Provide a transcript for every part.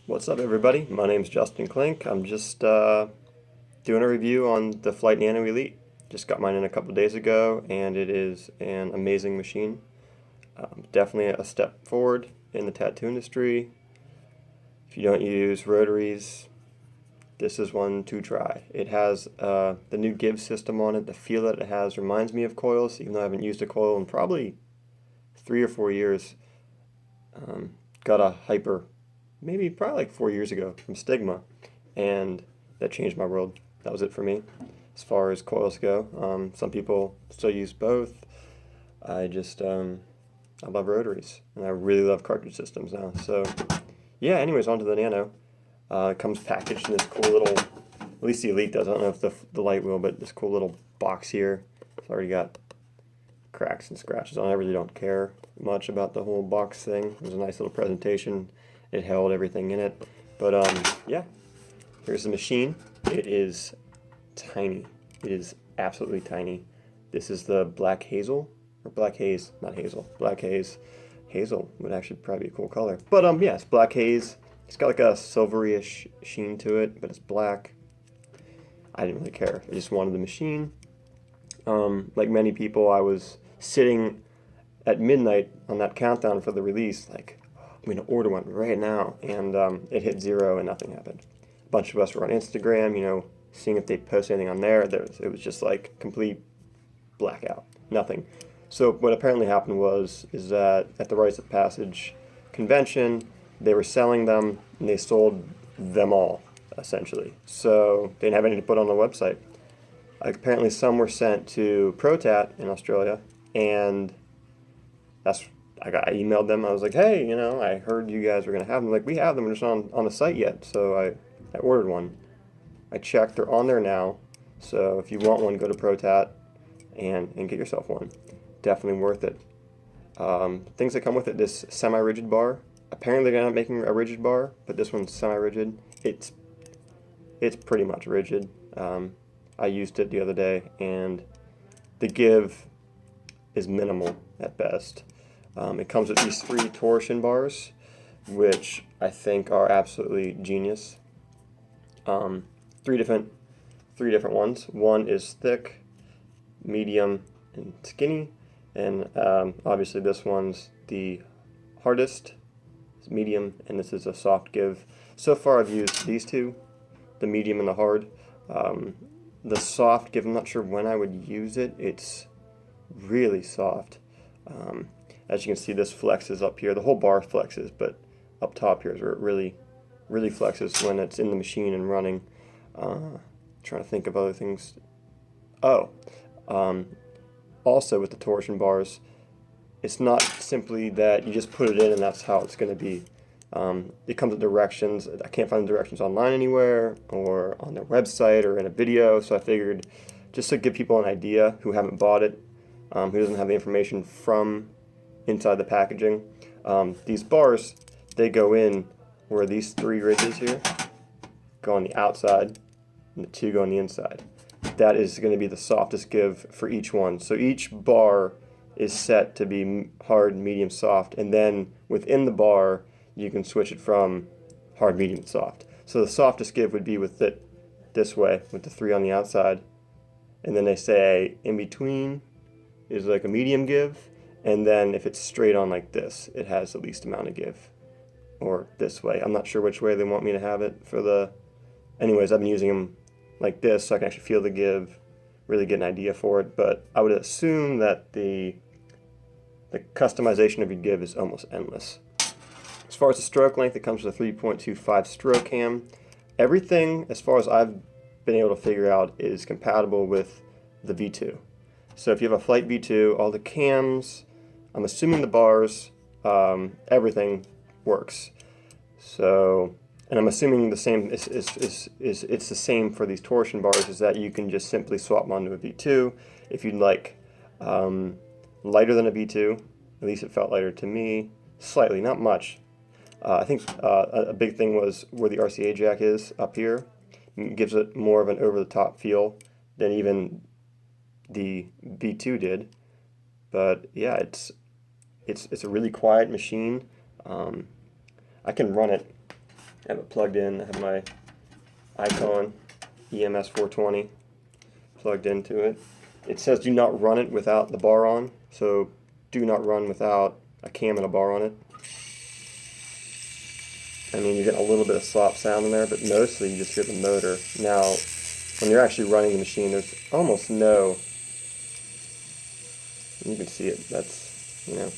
What's up, everybody? My name's Justin Klink. I'm just doing a review on the Flite Nano Elite. Just got mine in a couple days ago, and it is an amazing machine. Definitely a step forward in the tattoo industry. If you don't use rotaries, this is one to try. It has the new give system on it. The feel that it has reminds me of coils, even though I haven't used a coil in probably 3 or 4 years. Got a hyper maybe probably like 4 years ago from Stigma, and that changed my world. That was it for me as far as coils go. Some people still use both. I love rotaries, and I really love cartridge systems now. So yeah, anyways, on to the Nano. It comes packaged in this cool little, at least the Elite does, I don't know if the Light will, but this cool little box here. It's already got cracks and scratches on it. I really don't care much about the whole box thing. It was a nice little presentation. It held everything in it. But yeah, here's the machine. It is tiny. It is absolutely tiny. This is the Black Hazel, or Black Haze, not Hazel, Black Haze. Hazel would actually probably be a cool color. But yeah, it's Black Haze. It's got like a silvery-ish sheen to it, but it's black. I didn't really care. I just wanted the machine. Like many people, I was sitting at midnight on that countdown for the release, like, I'm going to order one right now, and it hit 0 and nothing happened. A bunch of us were on Instagram, seeing if they'd post anything on there. It was just like complete blackout, nothing. So what apparently happened is that at the Rites of Passage convention, they were selling them, and they sold them all, essentially. So they didn't have any to put on the website. Apparently some were sent to ProTat in Australia, and I emailed them. I was like, hey, I heard you guys were going to have them. Like, we have them, just on the site yet. So I ordered one. I checked, they're on there now. So if you want one, go to ProTat and get yourself one. Definitely worth it. Things that come with it, this semi-rigid bar. Apparently they're not making a rigid bar, but this one's semi-rigid. It's pretty much rigid. I used it the other day, and the give is minimal at best. It comes with these 3 torsion bars, which I think are absolutely genius. Three different ones. One is thick, medium, and skinny, and obviously this one's the hardest. It's medium, and this is a soft give. So far, I've used these two, the medium and the hard. The soft give, I'm not sure when I would use it. It's really soft. As you can see, this flexes up here. The whole bar flexes, but up top here is where it really flexes when it's in the machine and running. Trying to think of other things. Oh, also with the torsion bars, it's not simply that you just put it in and that's how it's going to be. It comes with directions. I can't find the directions online anywhere or on their website or in a video, so I figured just to give people an idea who haven't bought it, who doesn't have the information from inside the packaging. These bars, they go in where these 3 ridges here go on the outside and the 2 go on the inside. That is going to be the softest give for each one. So each bar is set to be hard, medium, soft, and then within the bar you can switch it from hard, medium, and soft. So the softest give would be with it this way, with the 3 on the outside, and then they say in between is like a medium give, and then if it's straight on like this, it has the least amount of give. Or this way. I'm not sure which way they want me to have it for the... Anyways, I've been using them like this so I can actually feel the give, really get an idea for it, but I would assume that the customization of your give is almost endless. As far as the stroke length, it comes with a 3.25 stroke cam. Everything, as far as I've been able to figure out, is compatible with the V2. So if you have a Flite V2, all the cams, I'm assuming the bars, everything works. So, and I'm assuming the same it's the same for these torsion bars, is that you can just simply swap them onto a V2 if you'd like. Lighter than a V2, at least it felt lighter to me, slightly, not much. I think a big thing was where the RCA jack is up here. It gives it more of an over-the-top feel than even the V2 did. But yeah, it's a really quiet machine. I can run it I have it plugged in. I have my Icon EMS 420 plugged into it. It says do not run it without the bar on, so do not run without a cam and a bar on it. I mean, you get a little bit of slop sound in there, but mostly you just hear the motor. Now, when you're actually running the machine, there's almost no, you can see it, that's, you know,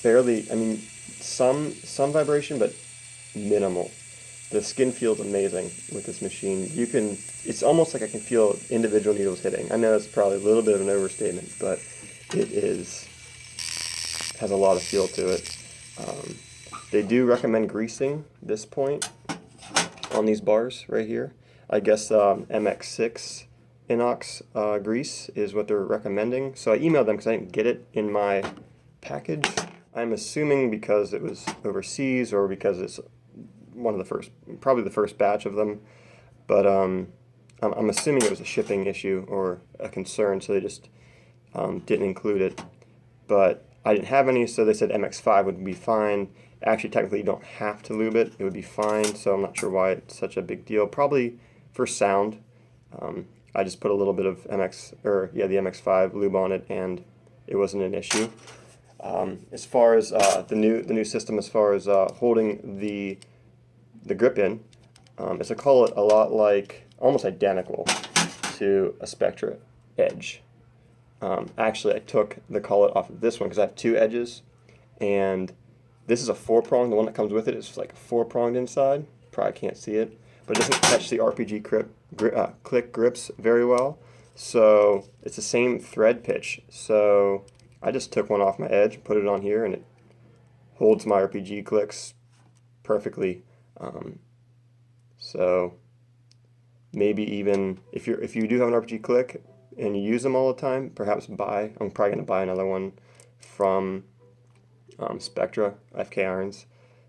barely, I mean, some vibration, but minimal. The skin feels amazing with this machine. You can, it's almost like I can feel individual needles hitting. I know it's probably a little bit of an overstatement, but it has a lot of feel to it. They do recommend greasing this point on these bars right here. I guess MX6 inox grease is what they're recommending. So I emailed them because I didn't get it in my package. I'm assuming because it was overseas or because it's one of the first, probably the first batch of them. But I'm assuming it was a shipping issue or a concern, so they just didn't include it. But I didn't have any, so they said MX5 would be fine. Actually, technically, you don't have to lube it. It would be fine, so I'm not sure why it's such a big deal. Probably for sound. I just put a little bit of the MX5 lube on it, and it wasn't an issue. As far as the new system, as far as holding the grip in, it's a lot like, almost identical to a Spectra Edge. Actually, I took the collet off of this one because I have two edges, and this is a 4-prong. The one that comes with it is like a 4-pronged inside. Probably can't see it, but it doesn't catch the RPG click grips very well. So it's the same thread pitch. So I just took one off my edge, put it on here, and it holds my RPG clicks perfectly. So maybe even if you do have an RPG click and you use them all the time, perhaps I'm probably going to buy another one from Spectra FK Irons.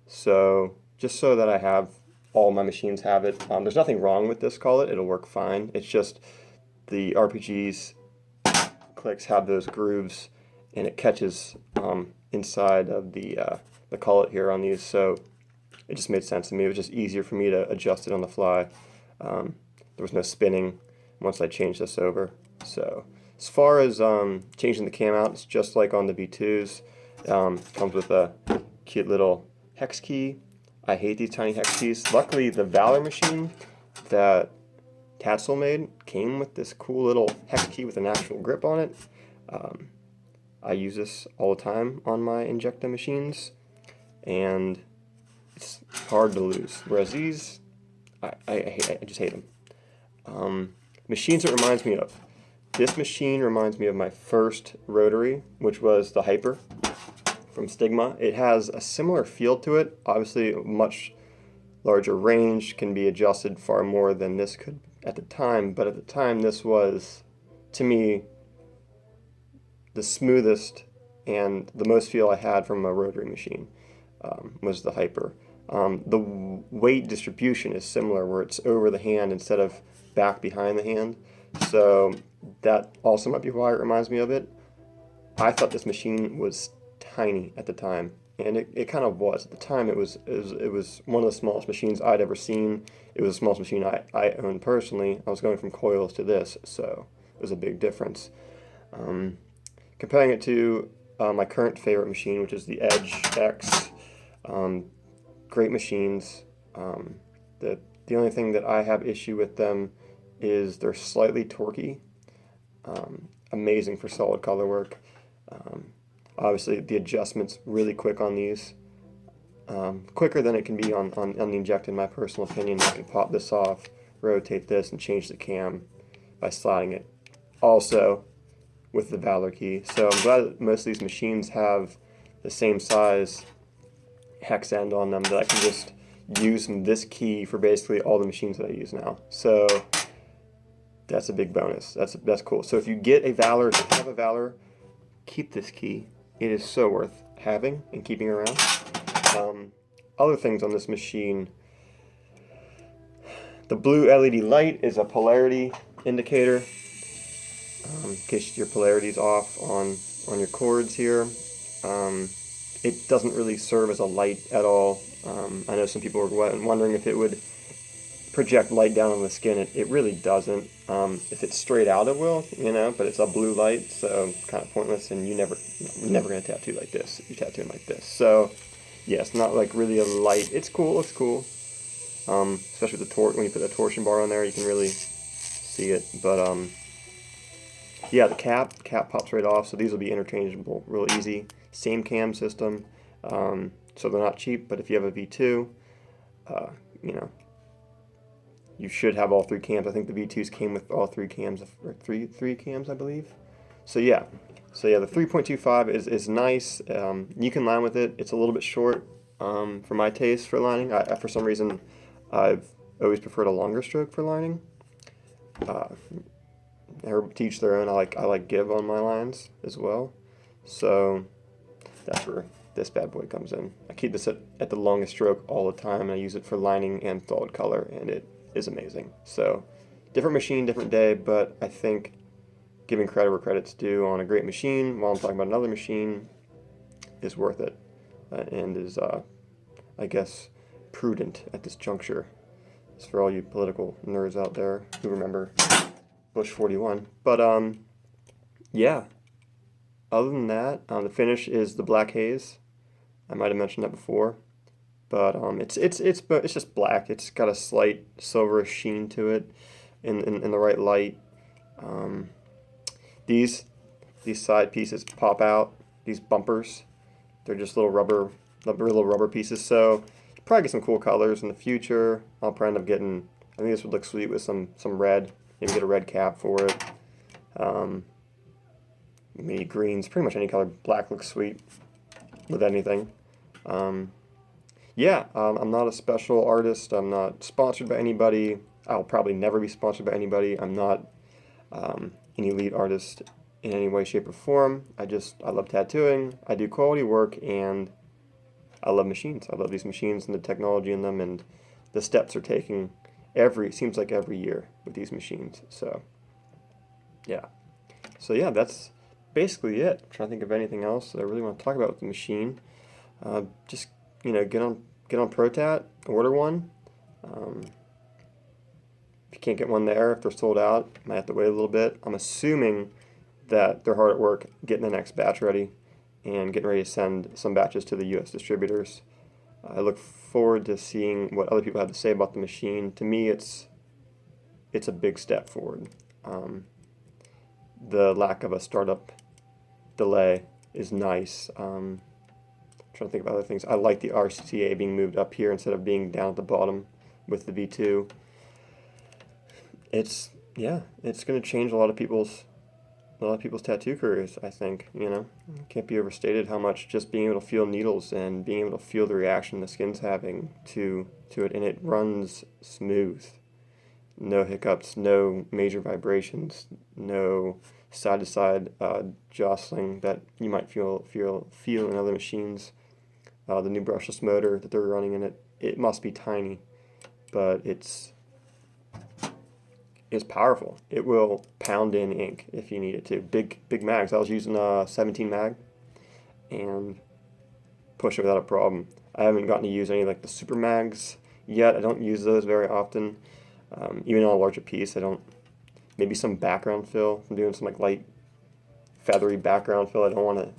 So just so that I have all my machines have it. There's nothing wrong with this collet. It'll work fine. It's just the RPG's clicks have those grooves, and it catches inside of the collet here on these. So it just made sense to me. It was just easier for me to adjust it on the fly. There was no spinning once I changed this over. So as far as changing the cam out, it's just like on the V2s. Comes with a cute little hex key. I hate these tiny hex keys. Luckily, the Valor machine that Tatzel made came with this cool little hex key with an actual grip on it. I use this all the time on my Inkjecta machines, and it's hard to lose. Whereas these, I just hate them. Machines it reminds me of. This machine reminds me of my first rotary, which was the Hyper from Stigma. It has a similar feel to it. Obviously, a much larger range, can be adjusted far more than this could at the time. But at the time, this was, to me, the smoothest and the most feel I had from a rotary machine was the Hyper. The weight distribution is similar, where it's over the hand instead of back behind the hand. So that also might be why it reminds me of it. I thought this machine was tiny at the time, and it kind of was. At the time, it was one of the smallest machines I'd ever seen. It was the smallest machine I owned personally. I was going from coils to this, so it was a big difference. Comparing it to my current favorite machine, which is the Edge X, great machines. The only thing that I have issue with them is they're slightly torquey. Amazing for solid color work. Obviously, the adjustment's really quick on these. Quicker than it can be on the Inkjecta, in my personal opinion. I can pop this off, rotate this, and change the cam by sliding it. Also, with the Valor key. So I'm glad that most of these machines have the same size hex end on them, that I can just use this key for basically all the machines that I use now. So that's a big bonus. That's cool. So if you get a Valor, if you have a Valor, keep this key. It is so worth having and keeping around. Other things on this machine, the blue LED light is a polarity indicator, in case your polarity is off on your cords here. It doesn't really serve as a light at all. I know some people were wondering if it would project light down on the skin. It really doesn't. If it's straight out, it will, but it's a blue light, so kind of pointless, and you're never going to tattoo like this if you're tattooing like this. So, yeah, it's not like really a light. It's cool, looks cool. Especially with the when you put the torsion bar on there, you can really see it. But, yeah, the cap pops right off, so these will be interchangeable real easy. Same cam system, so they're not cheap, but if you have a V2, you should have all 3 cams. I think the V2s came with all 3 cams, or three cams, I believe. So yeah, the 3.25 is nice. You can line with it. It's a little bit short for my taste for lining. For some reason, I've always preferred a longer stroke for lining. To each their own. I like give on my lines as well. So that's where this bad boy comes in. I keep this at the longest stroke all the time, and I use it for lining and solid color, and it is amazing. So different machine, different day, but I think giving credit where credit's due on a great machine while I'm talking about another machine is worth it, and is, I guess, prudent at this juncture. It's for all you political nerds out there who remember Bush 41. But yeah, other than that, the finish is the black haze. I might have mentioned that before. But it's just black. It's got a slight silverish sheen to it in the right light. These side pieces pop out. These bumpers, they're just little rubber pieces. So you probably get some cool colors in the future. I'll probably end up getting. I think this would look sweet with some red. Maybe get a red cap for it. Maybe greens. Pretty much any color. Black looks sweet with anything. Yeah, I'm not a special artist. I'm not sponsored by anybody. I'll probably never be sponsored by anybody. I'm not an elite artist in any way, shape, or form. I love tattooing. I do quality work, and I love machines. I love these machines and the technology in them, and the steps are taking seems like every year with these machines. So, yeah. So yeah, that's basically it. I'm trying to think of anything else that I really want to talk about with the machine. Just get on ProTat, order one. If you can't get one there, if they're sold out, might have to wait a little bit. I'm assuming that they're hard at work getting the next batch ready and getting ready to send some batches to the U.S. distributors. I look forward to seeing what other people have to say about the machine. To me, it's a big step forward. The lack of a startup delay is nice. Trying to think of other things. I like the RCA being moved up here instead of being down at the bottom with the V2. It's going to change a lot of people's tattoo careers, I think. It can't be overstated how much just being able to feel needles and being able to feel the reaction the skin's having to it, and it runs smooth. No hiccups, no major vibrations, no side to side jostling that you might feel in other machines. The new brushless motor that they're running in it must be tiny, but it's powerful. It will pound in ink if you need it to. Big mags. I was using a 17 mag and push it without a problem. I haven't gotten to use any like the super mags yet. I don't use those very often. Even on a larger piece, I don't. Maybe some background fill. I'm doing some like light, feathery background fill. I don't want to.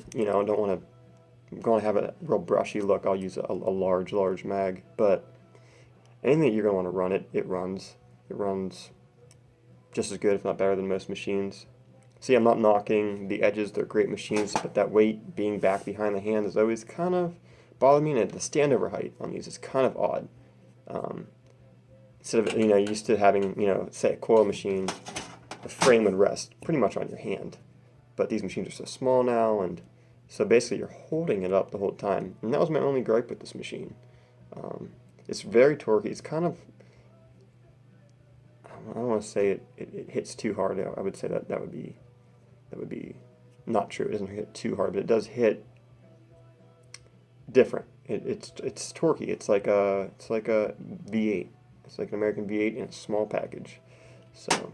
I'm going to have a real brushy look. I'll use a large mag. But anything that you're going to want to run it runs. It runs just as good, if not better, than most machines. See, I'm not knocking the edges. They're great machines, but that weight being back behind the hand is always kind of bothered me. And the standover height on these is kind of odd. Instead of, used to having, say a coil machine, the frame would rest pretty much on your hand. But these machines are so small now, and so basically you're holding it up the whole time. And that was my only gripe with this machine. It's very torquey. It's kind of, I don't want to say it hits too hard. I would say that would be not true. It doesn't hit too hard, but it does hit different. It's torquey. It's like a V8. It's like an American V8 in a small package. So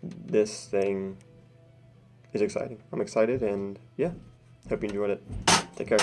this thing is exciting. I'm excited, and yeah, hope you enjoyed it. Take care.